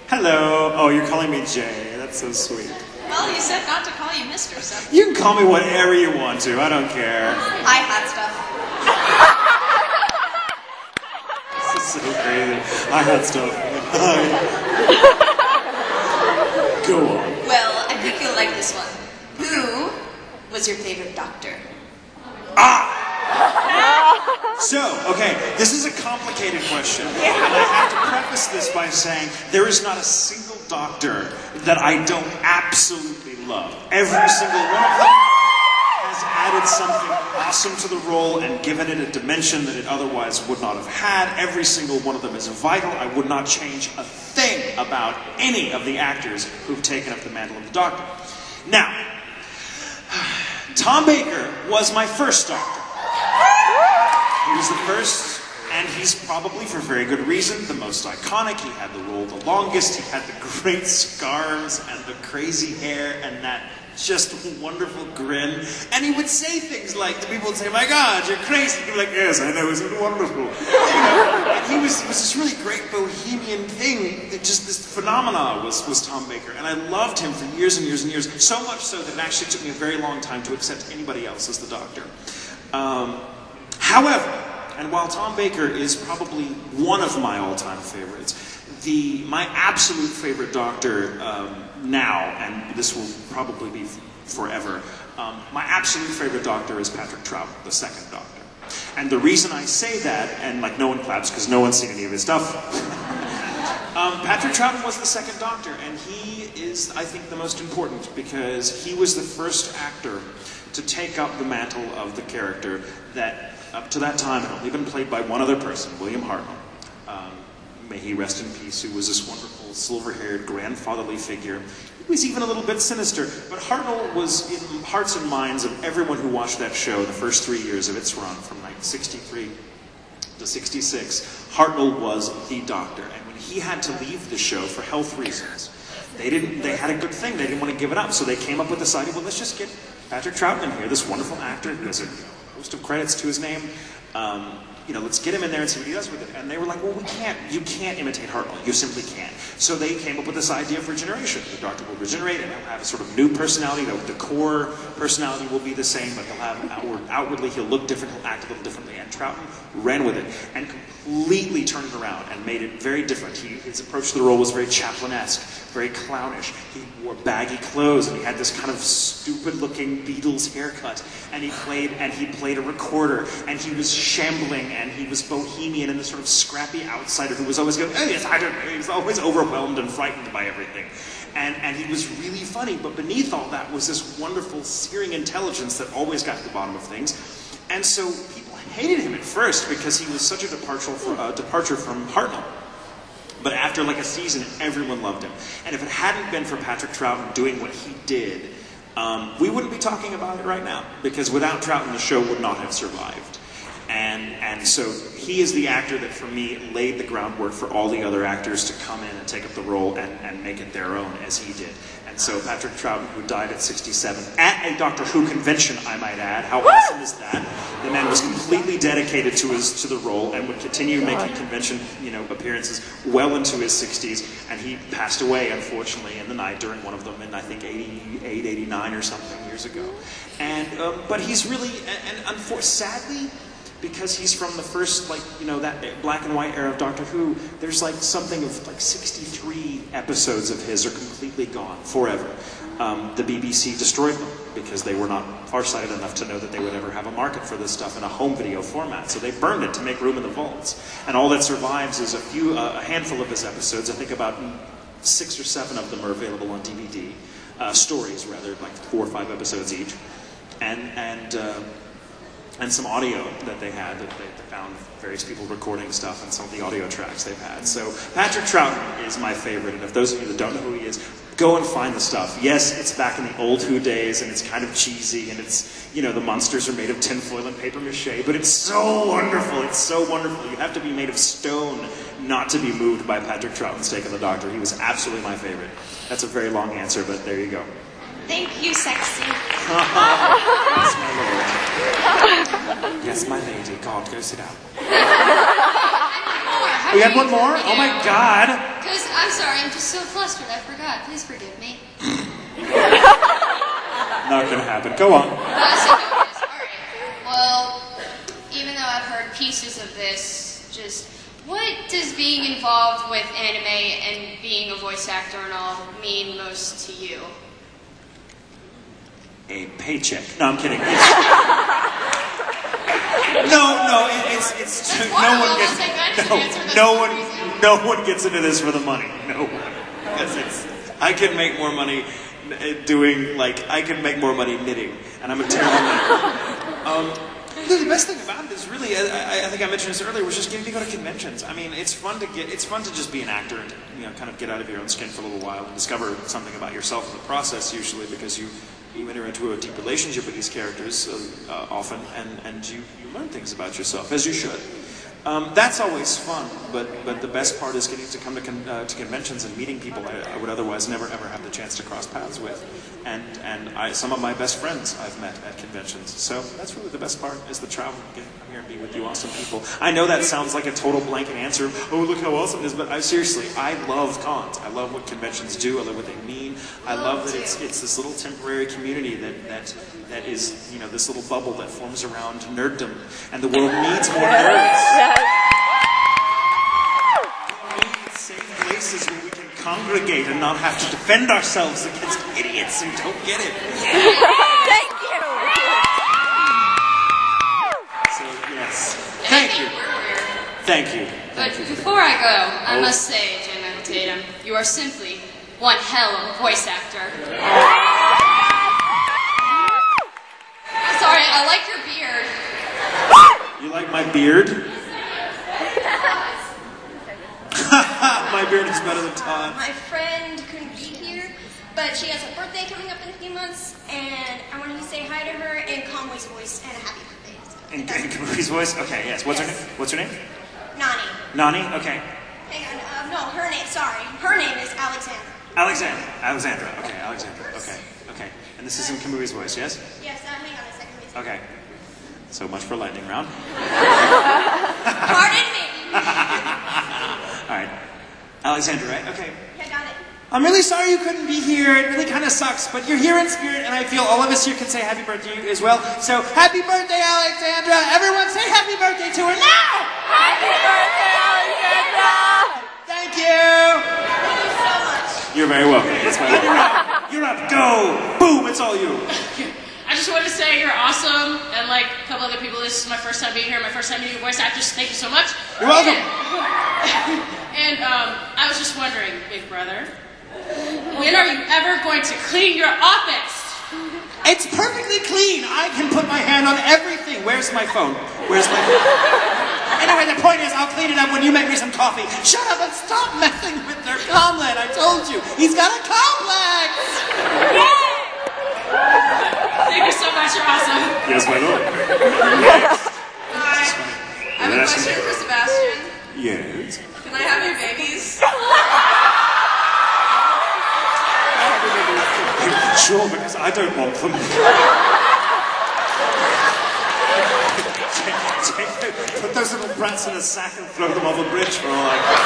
Hello. Oh, you're calling me Jay. That's so sweet. Well, you said not to call you Mr. So. You can call me whatever you want to. I don't care. Hi, hot stuff. This is so crazy. I had stuff. Go on. Well, I think you'll like this one. Who was your favorite doctor? So, okay, this is a complicated question, and I have to preface this by saying there is not a single doctor that I don't absolutely love. Every single one of them has added something awesome to the role and given it a dimension that it otherwise would not have had. Every single one of them is vital. I would not change a thing about any of the actors who've taken up the mantle of the Doctor. Now, Tom Baker was my first Doctor. He was the first, and he's probably, for very good reason, the most iconic. He had the role the longest. He had the great scars and the crazy hair and that just wonderful grin. And he would say things like, the people would say, "My God, you're crazy." He'd be like, "Yes, I know, isn't it wonderful?" And he was this really great bohemian thing. That just this phenomena was Tom Baker. And I loved him for years and years and years. So much so that it actually took me a very long time to accept anybody else as the Doctor. However, and while Tom Baker is probably one of my all-time favorites, my absolute favorite Doctor now, and this will probably be forever, my absolute favorite Doctor is Patrick Troughton, the second Doctor. And the reason I say that, and like no one claps because no one's seen any of his stuff, Patrick Troughton was the second Doctor, and he is, I think, the most important because he was the first actor to take up the mantle of the character that, up to that time, had only been played by one other person, William Hartnell. May he rest in peace, who was this wonderful, silver-haired, grandfatherly figure. He was even a little bit sinister, but Hartnell was in hearts and minds of everyone who watched that show the first 3 years of its run, from 1963 to 66. Hartnell was the Doctor, and when he had to leave the show for health reasons, they had a good thing, they didn't want to give it up, so they came up with this idea, well, let's just get Patrick Troughton in here, this wonderful actor who has a host of credits to his name. Let's get him in there and see what he does with it. And they were like, well, you can't imitate Hartnell. You simply can't. So they came up with this idea of regeneration. The Doctor will regenerate and he'll have a sort of new personality. The core personality will be the same, but he'll have outwardly, he'll look different, he'll act a little differently. And Troughton ran with it and completely turned it around and made it very different. His approach to the role was very Chaplin-esque, very clownish. He wore baggy clothes and he had this kind of stupid-looking Beatles haircut. And he played a recorder, and he was shambling, and he was bohemian and this sort of scrappy outsider who was always going, "Oh yes, I don't know." He was always overwhelmed and frightened by everything. And he was really funny, but beneath all that was this wonderful, searing intelligence that always got to the bottom of things. And so people hated him at first because he was such a departure from Hartnell. But after like a season, everyone loved him. And if it hadn't been for Patrick Troughton doing what he did, we wouldn't be talking about it right now, because without Troughton, the show would not have survived. And so he is the actor that, for me, laid the groundwork for all the other actors to come in and take up the role and make it their own, as he did. And so Patrick Troughton, who died at 67, at a Doctor Who convention, I might add, how awesome is that? The man was completely dedicated to the role and would continue making convention appearances well into his 60s, and he passed away, unfortunately, in the night during one of them in, I think, 88, 89 or something years ago. But he's really, sadly, because he's from the first, that black and white era of Doctor Who, there's something of 63 episodes of his are completely gone forever. The BBC destroyed them because they were not farsighted enough to know that they would ever have a market for this stuff in a home video format. So they burned it to make room in the vaults. And all that survives is a handful of his episodes. I think about 6 or 7 of them are available on DVD. Stories, rather, 4 or 5 episodes each. And some audio that they had, that they found various people recording stuff and some of the audio tracks they've had. So Patrick Troughton is my favorite, and if those of you that don't know who he is, go and find the stuff. Yes, it's back in the old Who days, and it's kind of cheesy, and it's, the monsters are made of tinfoil and paper mache, but it's so wonderful, it's so wonderful. You have to be made of stone not to be moved by Patrick Troughton's take on the Doctor. He was absolutely my favorite. That's a very long answer, but there you go. Thank you, sexy. Yes, my lord. Yes, my lady. God, go sit down. More. We had one more? Oh my God. Because, I'm sorry, I'm just so flustered, I forgot. Please forgive me. Not gonna happen. Go on. Alright. Well, even though I've heard pieces of this, just what does being involved with anime and being a voice actor and all mean most to you? A paycheck. No, I'm kidding. No one gets into this for the money. No one. Because I can make more money I can make more money knitting, and I'm a terrible knitter. The best thing about it is really, I think I mentioned this earlier, was just getting to go to conventions. I mean, it's fun to just be an actor and kind of get out of your own skin for a little while and discover something about yourself in the process. Usually, because you enter into a deep relationship with these characters often, and you learn things about yourself, as you should. That's always fun, but the best part is getting to come to conventions and meeting people I would otherwise never ever have the chance to cross paths with, and some of my best friends I've met at conventions. So that's really the best part, is the travel, getting to come here and be with you awesome people. I know that sounds like a total blanket answer. Oh, look how awesome it is! But seriously, I love cons. I love what conventions do. I love what they mean. I love that it's this little temporary community that is this little bubble that forms around nerddom, and the world needs more nerds. Safe places where we can congregate and not have to defend ourselves against idiots who don't get it. Thank you. So yes, thank you. Thank you. But before I go, I must say, J. Michael Tatum, you are simply one hell of a voice actor. Sorry, I like your beard. You like my beard? My beard is better than Todd. My friend couldn't be here, but she has a birthday coming up in a few months, and I wanted to say hi to her in Conway's voice and a happy birthday. In Kabuki's voice? Okay, yes. What's her name? What's her name? Nani. Nani? Okay. Hang on. No, her name. Sorry. Her name is Alexandra. Alexandra. Okay, Alexandra. Okay. And this is in Kamui's voice, yes? Yes, hang on a second. Okay. So much for lightning round. Pardon me. All right. Alexandra, right? Okay. I got it. I'm really sorry you couldn't be here. It really kind of sucks, but you're here in spirit, and I feel all of us here can say happy birthday to you as well. So, happy birthday, Alexandra! Everyone say happy birthday to her now! Happy birthday, Alexandra! Thank you! Thank you so much. You're very welcome. It's my pleasure. You're up. Go! Boom! It's all you. I just wanted to say you're awesome, and like a couple other people, this is my first time being here, my first time meeting voice actors. Thank you so much. You're welcome. And I was just wondering, big brother, when are you ever going to clean your office? It's perfectly clean. I can put my hand on everything. Where's my phone? Anyway, the point is, I'll clean it up when you make me some coffee. Shut up and stop messing with their comlet. I told you. He's got a complex. Thank you so much, you're awesome. Yes, my lord. Hi. I have a question for Sebastian. Yes. Can I have your babies? Sure, because I don't want them. Put those little brats in a sack and throw them off a bridge for all I care.